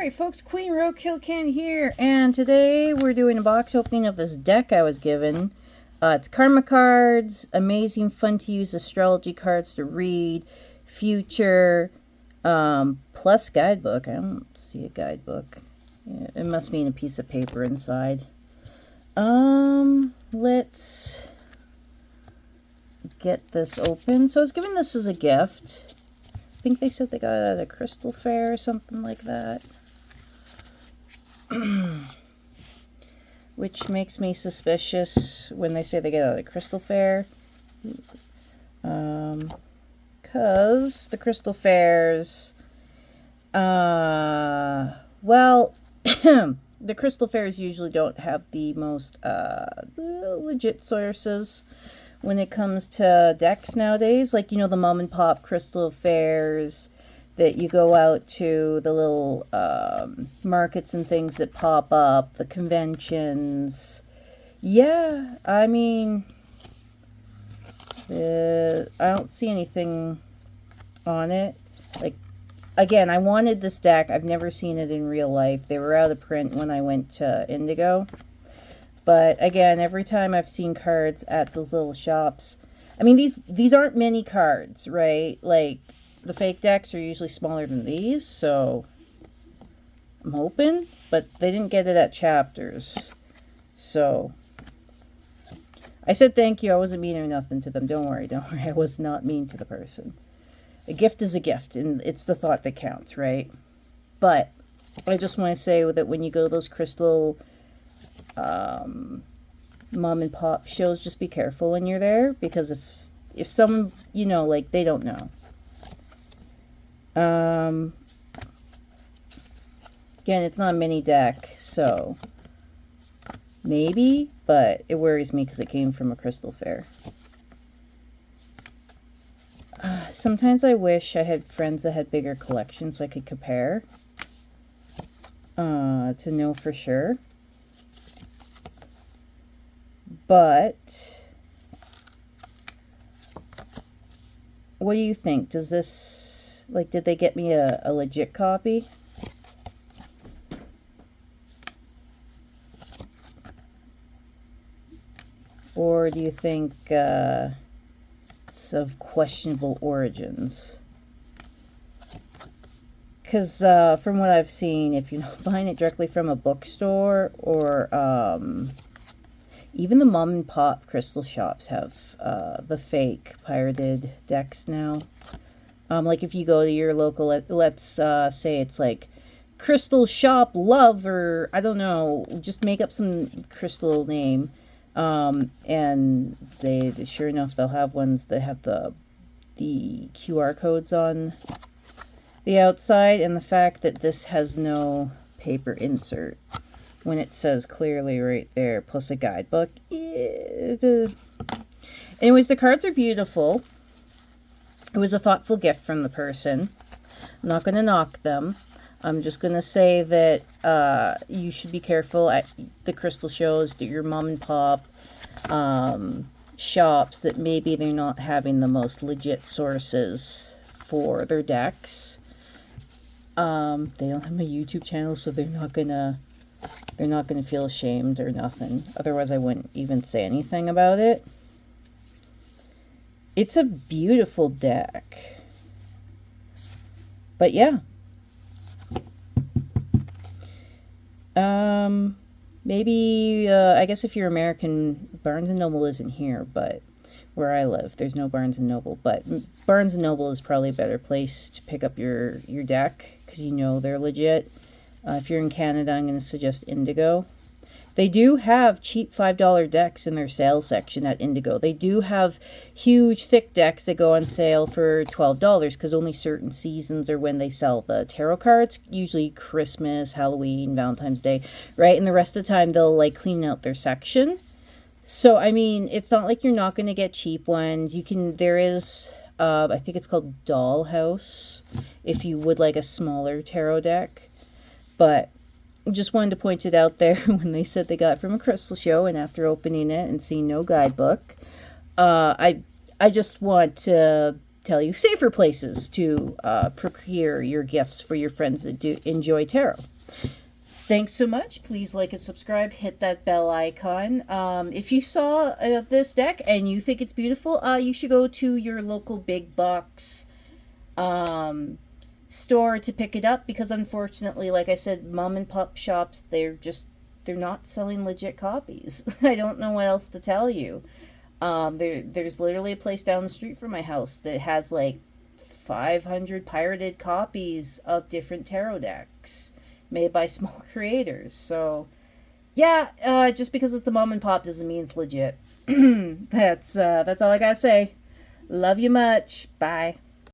Alright folks, Queen Roadkill Can here, and today we're doing a box opening of this deck I was given. It's Karma cards, amazing fun to use astrology cards to read, future, plus guidebook. I don't see a guidebook. Yeah, it must mean a piece of paper inside. Let's get this open. So I was given this as a gift. I think they said they got it at a crystal fair or something like that. Which makes me suspicious when they say they get out of the crystal fair. Because the crystal fairs, well, the crystal fairs usually don't have the most legit sources when it comes to decks nowadays. Like, you know, the mom and pop crystal fairs that you go out to, the little markets and things that pop up, the conventions. Yeah, I mean, I don't see anything on it. Like, again, I wanted this deck. I've never seen it in real life. They were out of print when I went to Indigo. But again, every time I've seen cards at those little shops, I mean, these aren't mini cards, right? Like, the fake decks are usually smaller than these, so I'm hoping. But they didn't get it at Chapters. So I said thank you. I wasn't mean or nothing to them. Don't worry. I was not mean to the person. A gift is a gift, and it's the thought that counts, right? But I just want to say that when you go to those crystal mom and pop shows, just be careful when you're there, because if someone, you know, like, they don't know. Again, it's not a mini deck, so maybe, but it worries me because it came from a crystal fair. Sometimes I wish I had friends that had bigger collections so I could compare to know for sure. But what do you think? Does this, like, did they get me a legit copy? Or do you think it's of questionable origins? Because from what I've seen, if you're not buying it directly from a bookstore, or even the mom and pop crystal shops have the fake pirated decks now. Like, if you go to your local, let's say it's like Crystal Shop Love, or I don't know, just make up some crystal name. And they sure enough, they'll have ones that have the QR codes on the outside, and the fact that this has no paper insert when it says clearly right there, plus a guidebook. Anyways, the cards are beautiful. It was a thoughtful gift from the person. I'm not going to knock them. I'm just going to say that you should be careful at the crystal shows, your mom and pop shops, that maybe they're not having the most legit sources for their decks. They don't have my YouTube channel, so they're not gonna feel ashamed or nothing. Otherwise, I wouldn't even say anything about it. It's a beautiful deck. But yeah. Maybe, I guess if you're American, Barnes & Noble isn't here, but where I live, there's no Barnes & Noble. But Barnes & Noble is probably a better place to pick up your deck, because you know they're legit. If you're in Canada, I'm going to suggest Indigo. They do have cheap $5 decks in their sale section at Indigo. They do have huge, thick decks that go on sale for $12, because only certain seasons are when they sell the tarot cards. Usually Christmas, Halloween, Valentine's Day, right? And the rest of the time, they'll, like, clean out their section. So, I mean, it's not like you're not going to get cheap ones. You can, there is, I think it's called Dollhouse, if you would like a smaller tarot deck. But just wanted to point it out there when they said they got it from a crystal show, and after opening it and seeing no guidebook, I just want to tell you safer places to procure your gifts for your friends that do enjoy tarot. Thanks so much. Please like and subscribe. Hit that bell icon. If you saw this deck and you think it's beautiful, you should go to your local big box store to pick it up, because unfortunately, like I said, mom and pop shops, they're not selling legit copies. I don't know what else to tell you. There's literally a place down the street from my house that has like 500 pirated copies of different tarot decks made by small creators. So yeah, just because it's a mom and pop doesn't mean it's legit. That's all I gotta say. Love you much. Bye.